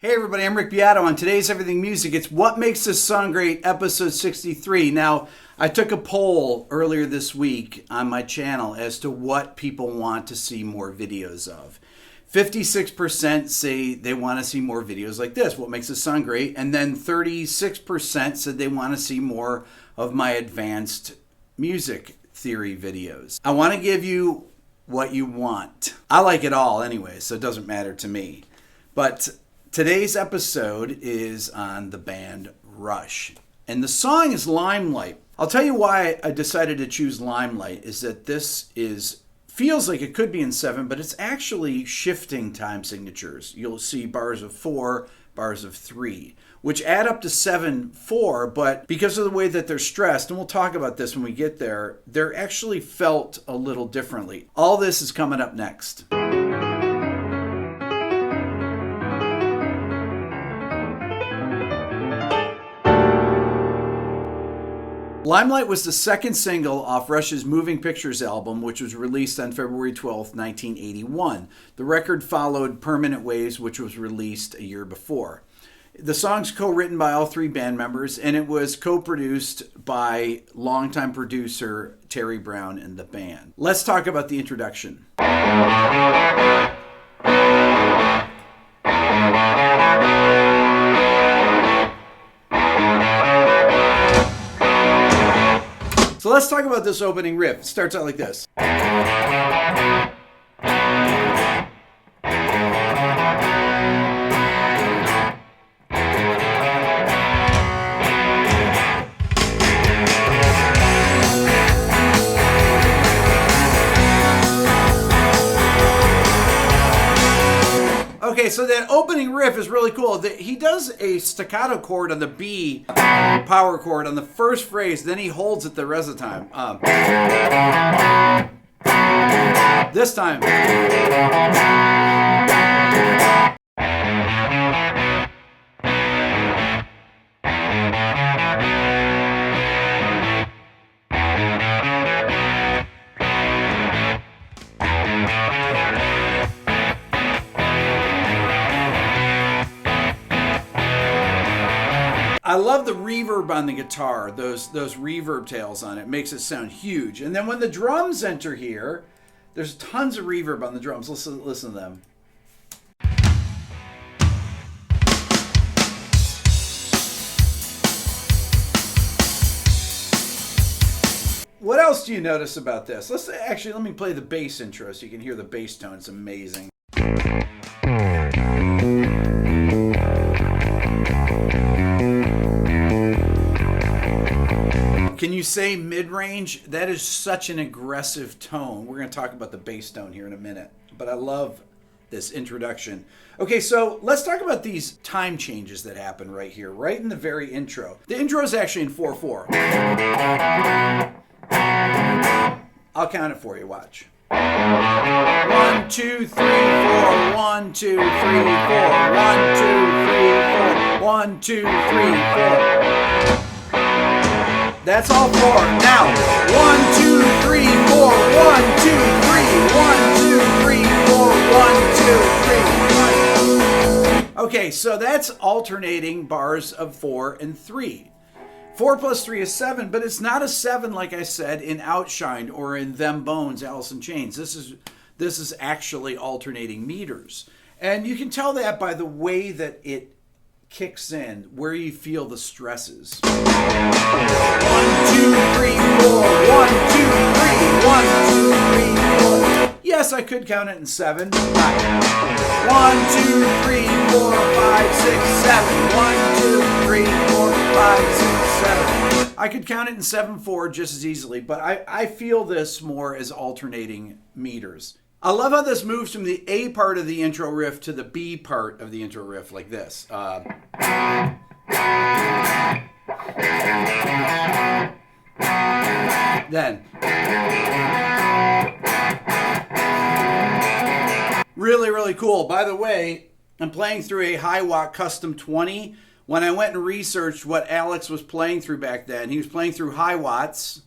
Hey everybody, I'm Rick Beato. On today's Everything Music, it's What Makes This Song Great, episode 63. Now, I took a poll earlier this week on my channel as to what people want to see more videos of. 56% say they want to see more videos like this, What Makes This Song Great, and then 36% said they want to see more of my advanced music theory videos. I want to give you what you want. I like it all anyway, so it doesn't matter to me. But today's episode is on the band Rush, and the song is Limelight. I'll tell you why I decided to choose Limelight is that this feels like it could be in 7, but it's actually shifting time signatures. You'll see bars of 4, bars of 3, which add up to 7/4, but because of the way that they're stressed, and we'll talk about this when we get there, they're actually felt a little differently. All this is coming up next. Limelight was the second single off Rush's Moving Pictures album, which was released on February 12, 1981. The record followed Permanent Waves, which was released a year before. The song's co-written by all 3 band members, and it was co-produced by longtime producer Terry Brown and the band. Let's talk about the introduction. So let's talk about this opening riff. It starts out like this. Okay, so that opening riff is really cool. He does a staccato chord on the B power chord on the first phrase, then he holds it the rest of the time. This time. I love the reverb on the guitar, those reverb tails on it. Makes it sound huge. And then when the drums enter here, there's tons of reverb on the drums. Listen to them. What else do you notice about this? Let me play the bass intro so you can hear the bass tone. It's amazing. Can you say mid-range? That is such an aggressive tone. We're going to talk about the bass tone here in a minute, but I love this introduction. Okay, so let's talk about these time changes that happen right here, right in the very intro. The intro is actually in 4/4. I'll count it for you, watch. 1, 2, 3, 4, 1, 2, 3, 4, 1, 2, 3, 4, 1, 2, 3, 4. That's all 4. Now, 1, 2, 3, 4, 1, 2, 3, 1, 2, 3, 4, 1, 2, 3, 1. Okay, so that's alternating bars of 4 and 3. 4 plus 3 is 7, but it's not a 7 like I said in Outshine or in Them Bones, Alice in Chains. This is actually alternating meters. And you can tell that by the way that it kicks in, where you feel the stresses. 1, 2, 3, 4, 1, 2, 3, 1, 2, 3, 4. Yes, I could count it in 7. 1, 2, 3, 4, 5, 6, 7. 1, 2, 3, 4, 5, 6, 7. I could count it in 7/4 just as easily, but I feel this more as alternating meters. I love how this moves from the A part of the intro riff to the B part of the intro riff, like this. Then. Really, really cool. By the way, I'm playing through a Hiwatt Custom 20. When I went and researched what Alex was playing through back then, he was playing through Hiwatts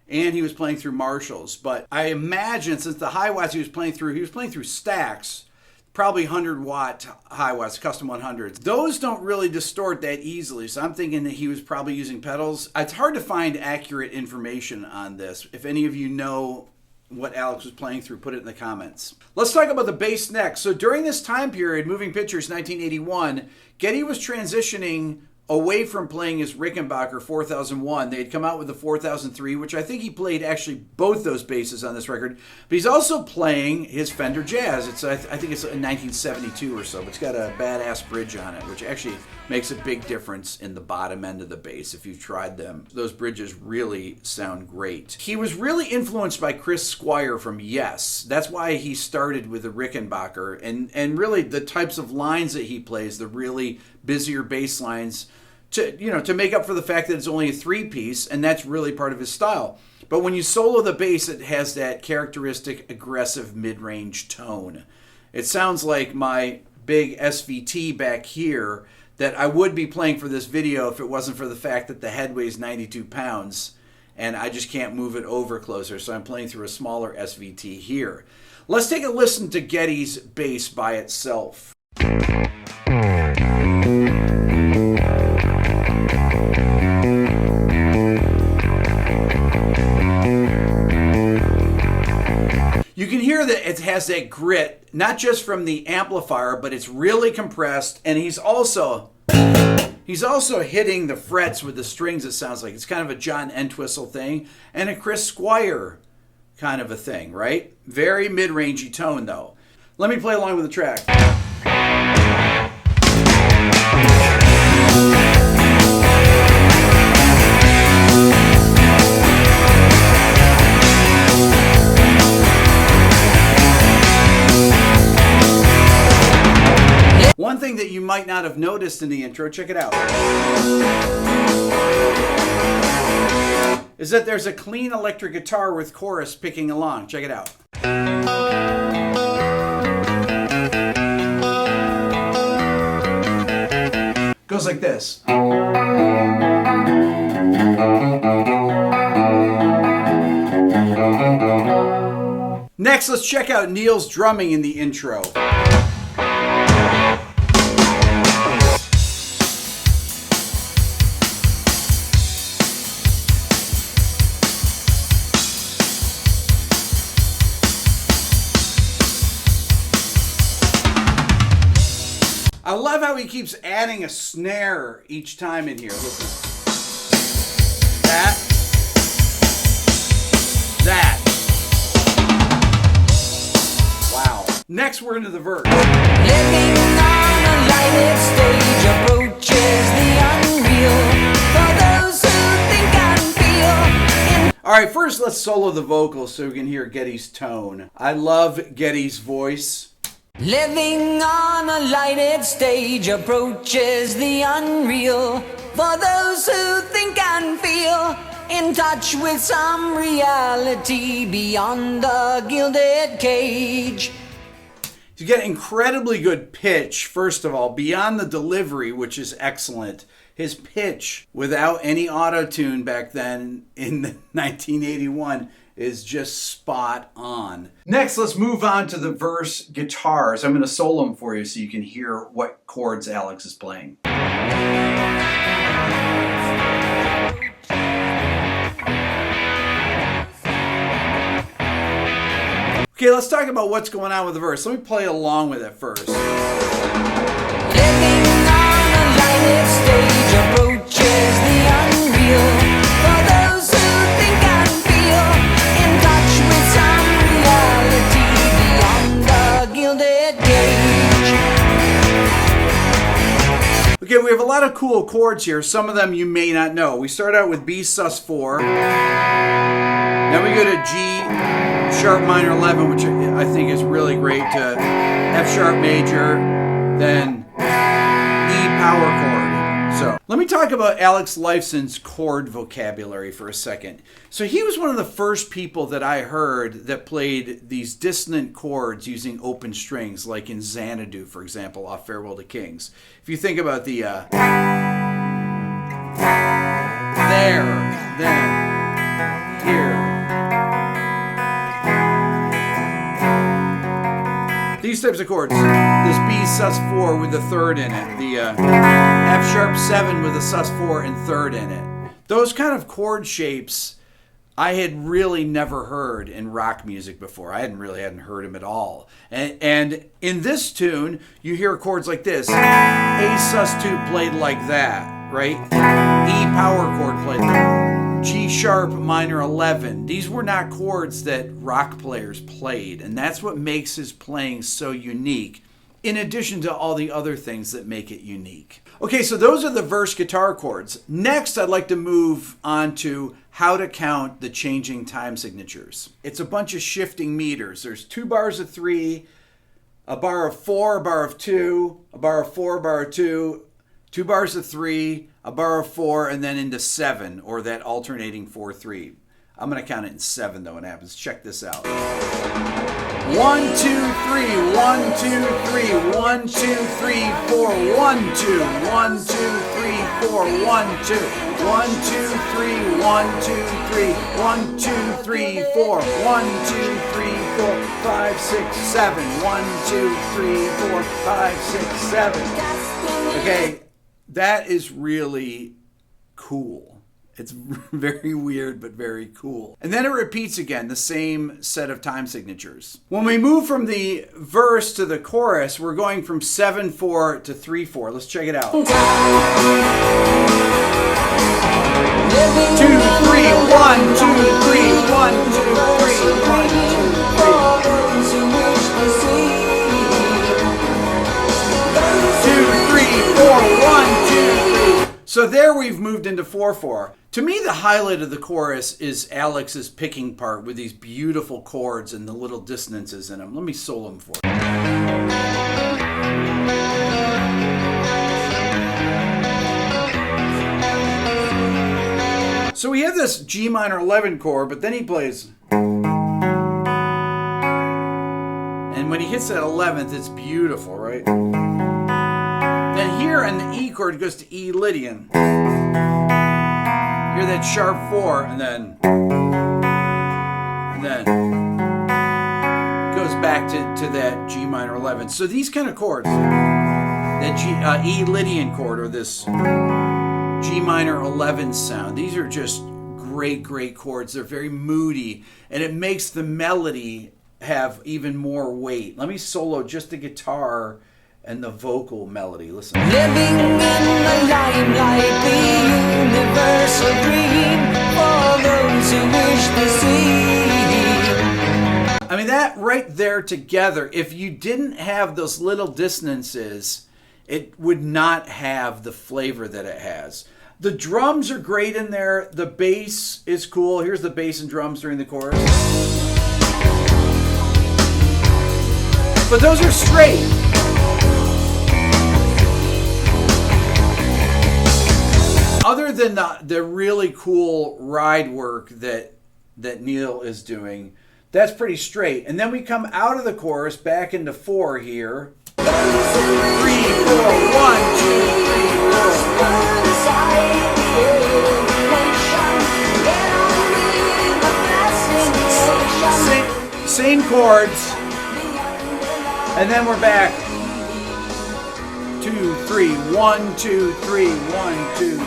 and he was playing through Marshalls. But I imagine since the Hiwatts he was playing through stacks, probably 100-watt high watts, custom 100s. Those don't really distort that easily, so I'm thinking that he was probably using pedals. It's hard to find accurate information on this. If any of you know what Alex was playing through, put it in the comments. Let's talk about the bass next. So during this time period, Moving Pictures 1981, Geddy was transitioning away from playing his Rickenbacker 4001. They had come out with the 4003, which I think he played actually both those basses on this record. But he's also playing his Fender Jazz. I think it's in 1972 or so, but it's got a badass bridge on it, which actually makes a big difference in the bottom end of the bass if you've tried them. Those bridges really sound great. He was really influenced by Chris Squire from Yes. That's why he started with the Rickenbacker, and really the types of lines that he plays, the really busier bass lines, to make up for the fact that it's only a 3-piece, and that's really part of his style. But when you solo the bass, it has that characteristic aggressive mid-range tone. It sounds like my big SVT back here that I would be playing for this video if it wasn't for the fact that the head weighs 92 pounds and I just can't move it over closer, so I'm playing through a smaller SVT here. Let's take a listen to Geddy's bass by itself. You can hear that it has that grit, not just from the amplifier, but it's really compressed, and he's also hitting the frets with the strings, it sounds like. It's kind of a John Entwistle thing, and a Chris Squire kind of a thing, right? Very mid-rangey tone, though. Let me play along with the track. One thing that you might not have noticed in the intro, check it out, is that there's a clean electric guitar with chorus picking along. Check it out. Goes like this. Next, let's check out Neil's drumming in the intro. I love how he keeps adding a snare each time in here. Listen. That. Wow. Next, we're into the verse. Living on a lighted stage approaches the unreal for those who think and feel. All right, first let's solo the vocals so we can hear Geddy's tone. I love Geddy's voice. Living on a lighted stage approaches the unreal for those who think and feel in touch with some reality beyond the gilded cage. You get incredibly good pitch, first of all, beyond the delivery, which is excellent. His pitch, without any auto-tune back then in 1981, is just spot on. Next, let's move on to the verse guitars. I'm going to solo them for you so you can hear what chords Alex is playing. Okay, let's talk about what's going on with the verse. Let me play along with it first. Living on a lighted stage approaches the unreal for those who think and feel in touch with some reality beyond the gilded cage. Okay, we have a lot of cool chords here. Some of them you may not know. We start out with B sus4. Then we go to G sharp minor 11, which I think is really great, to F sharp major, then E power chord. So let me talk about Alex Lifeson's chord vocabulary for a second. So he was one of the first people that I heard that played these dissonant chords using open strings, like in Xanadu, for example, off Farewell to Kings. If you think about the there, then, here. These types of chords. This B sus4 with the third in it. The F sharp 7 with a sus4 and third in it. Those kind of chord shapes I had really never heard in rock music before. I hadn't heard them at all. And in this tune, you hear chords like this. A sus2 played like that, right? E power chord played like that. G sharp minor 11. These were not chords that rock players played. And that's what makes his playing so unique, in addition to all the other things that make it unique. Okay, so those are the verse guitar chords. Next, I'd like to move on to how to count the changing time signatures. It's a bunch of shifting meters. There's 2 bars of 3, a bar of 4, a bar of 2, a bar of 4, a bar of 2, 2 bars of 3, a bar of 4, and then into 7, or that alternating 4-3. I'm going to count it in 7 though when it happens. Check this out. 1, 2, 3, 1, 2, 3, 1, 2, 3, 4, 1, 2, 1, 2, 3, 4, 1, 2, 1, 2, 3, 1, 2, 3, 1, 2, 3, 4, 1, 2, 3, 4, 5, 6, 7, 1, 2, 3, 4, 5, 6, 7. Okay, that is really cool. It's very weird, but very cool. And then it repeats again, the same set of time signatures. When we move from the verse to the chorus, we're going from 7/4 to 3/4. Let's check it out. 2, 3, 1, 2, 3, 1, 2, 3, 1, 2, 3. 2, 3, 4, 1, 2, 3. So there we've moved into 4/4. To me, the highlight of the chorus is Alex's picking part with these beautiful chords and the little dissonances in them. Let me solo them for you. So we have this G minor 11 chord, but then he plays. And when he hits that 11th, it's beautiful, right? Then here on the E chord, it goes to E Lydian. Hear that sharp 4, and then goes back to that G minor 11. So these kind of chords, that E Lydian chord, or this G minor 11 sound, these are just great chords. They're very moody, and it makes the melody have even more weight. Let me solo just the guitar and the vocal melody. Listen. Living in the limelight, the universal dream for those who wish to see. I mean, that right there together, if you didn't have those little dissonances, it would not have the flavor that it has. The drums are great in there. The bass is cool. Here's the bass and drums during the chorus. But those are straight. Other than the really cool ride work that Neil is doing, that's pretty straight. And then we come out of the chorus back into 4 here. 3, 4, 1, 2, 3, 4. Same chords. And then we're back. 2, 3, 1, 2, 3, 1, 2.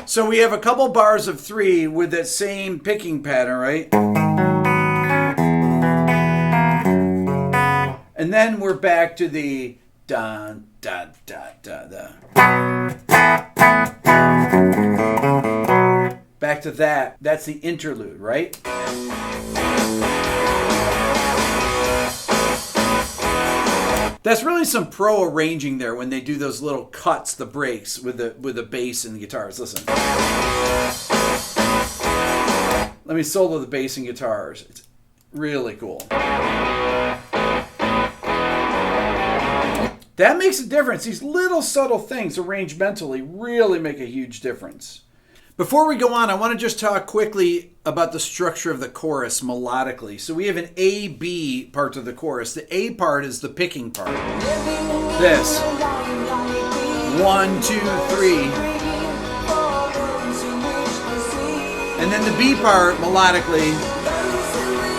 So we have a couple bars of 3 with that same picking pattern, right? And then we're back to the dun, da, da, da, da. Back to that. That's the interlude, right? That's really some pro arranging there when they do those little cuts, the breaks with the bass and the guitars. Listen. Let me solo the bass and guitars. It's really cool. That makes a difference. These little subtle things arrangementally really make a huge difference. Before we go on, I want to just talk quickly about the structure of the chorus melodically. So we have an A-B part to the chorus. The A part is the picking part. This. 1, 2, 3. And then the B part, melodically.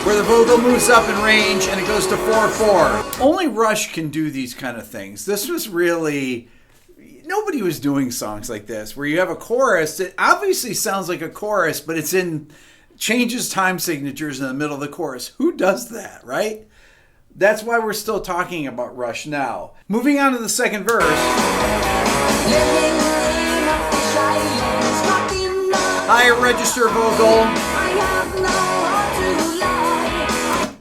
where the vocal moves up in range and it goes to 4/4. Only Rush can do these kind of things. This was really, nobody was doing songs like this, where you have a chorus that obviously sounds like a chorus, but it's in, changes time signatures in the middle of the chorus. Who does that, right? That's why we're still talking about Rush now. Moving on to the second verse. Higher register vocal.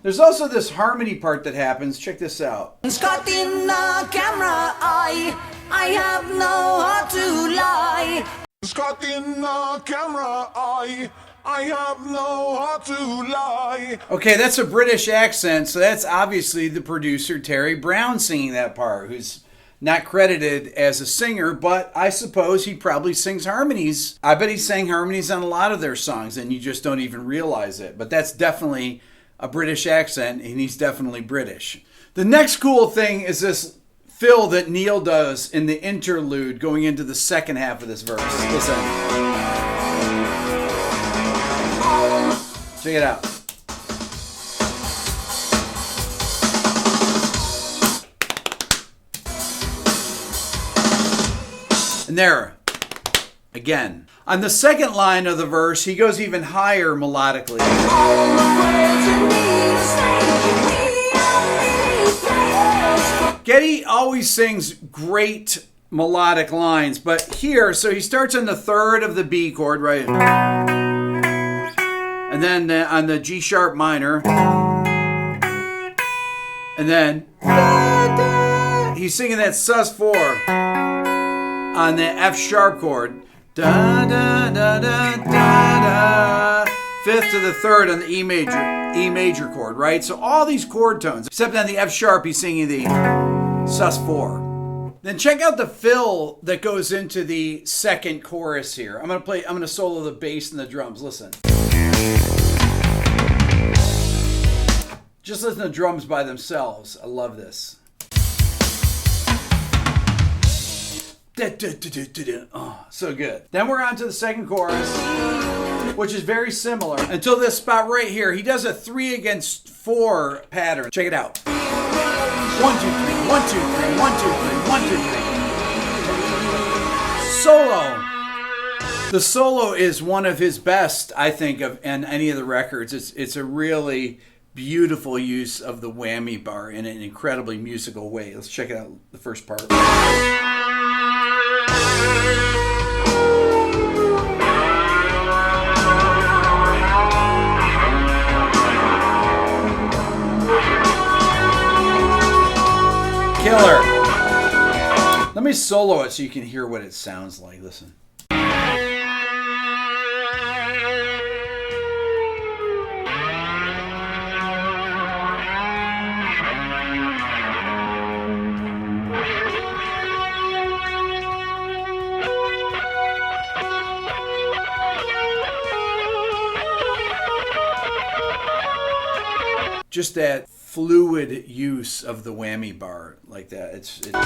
There's also this harmony part that happens. Check this out. Scott in the camera eye, I have no heart to lie. Scott in the camera eye, I have no heart to lie. Okay, that's a British accent, so that's obviously the producer Terry Brown singing that part, who's not credited as a singer, but I suppose he probably sings harmonies. I bet he sang harmonies on a lot of their songs, and you just don't even realize it. But that's definitely a British accent, and he's definitely British. The next cool thing is this fill that Neil does in the interlude going into the second half of this verse. Listen. Check it out. And there, again. On the second line of the verse, he goes even higher melodically. Geddy always sings great melodic lines, but here, so he starts on the third of the B chord, right? And then on the G sharp minor. And then he's singing that sus4 on the F sharp chord. Da da da da da da. Fifth to the third on the E major chord, right? So all these chord tones, except on the F sharp, he's singing the sus4. Then check out the fill that goes into the second chorus here. I'm gonna solo the bass and the drums. Listen. Just listen to drums by themselves. I love this. Oh, so good. Then we're on to the second chorus, which is very similar until this spot right here. He does a 3-against-4 pattern. Check it out. 1, 2, 3, 1, 2, 3, 1, 2, 3, 1, 2, 3. Solo. The solo is one of his best, I think, of in any of the records. It's a really beautiful use of the whammy bar in an incredibly musical way. Let's check it out, the first part. Killer. Let me solo it so you can hear what it sounds like. Listen. Just that fluid use of the whammy bar like that. It's beautiful.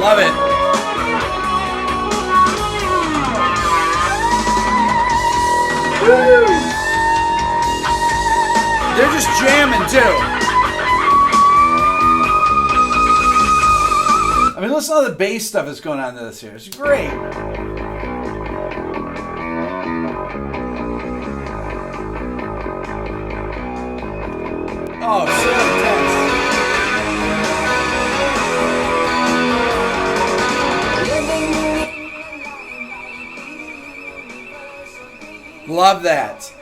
Love it. Woo! They're just jamming too. I mean, listen to all the bass stuff that's going on in this here. It's great. Oh, so intense. Love that.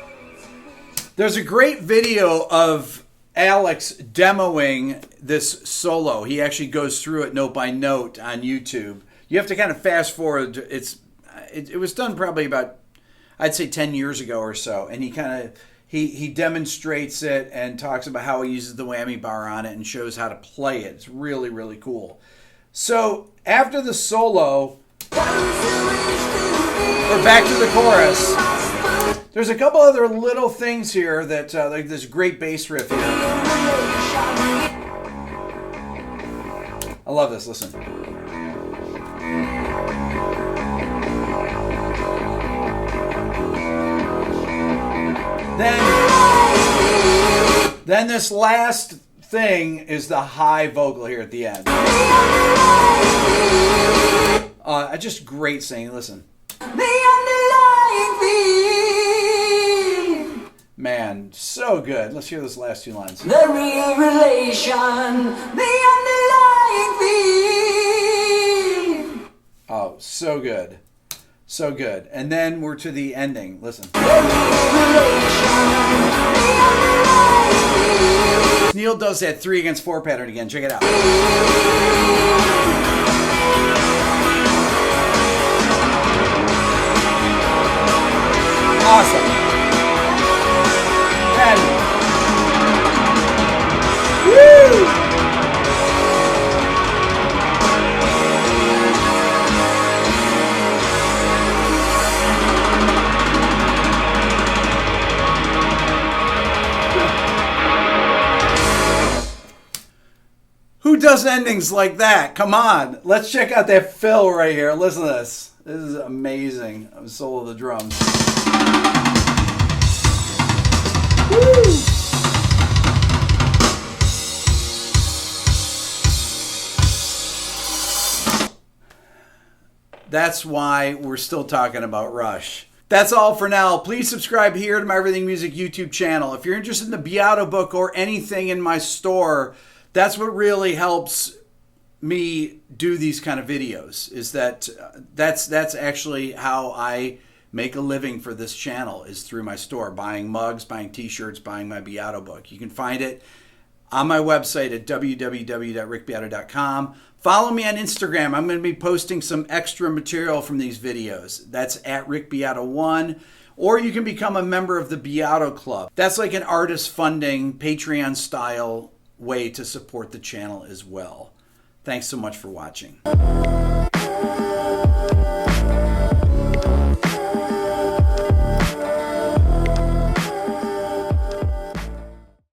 There's a great video of Alex demoing this solo. He actually goes through it note by note on YouTube. You have to kind of fast forward. It was done probably about, I'd say 10 years ago or so, and he kind of he demonstrates it and talks about how he uses the whammy bar on it and shows how to play it. It's really, really cool. So after the solo, we're back to the chorus. There's a couple other little things here that, like this great bass riff here. I love this. Listen. Then this last thing is the high vocal here at the end. Just great singing. Listen. Man, so good. Let's hear those last two lines. The real relation, the underlying theme. Oh, so good. So good. And then we're to the ending. Listen. Neil does that 3 against 4 pattern again. Check it out. Awesome. Woo! Who does endings like that? Come on. Let's check out that fill right here. Listen to this. This is amazing. I'm solo the drums. Woo! That's why we're still talking about Rush. That's all for now. Please subscribe here to my Everything Music YouTube channel. If you're interested in the Beato book or anything in my store, that's what really helps me do these kind of videos. Is that's actually how I make a living for this channel, is through my store, buying mugs, buying t-shirts, buying my Beato book. You can find it on my website at www.rickbeato.com. Follow me on Instagram. I'm going to be posting some extra material from these videos. That's at rickbeato1. Or you can become a member of the Beato Club. That's like an artist funding, Patreon style way to support the channel as well. Thanks so much for watching.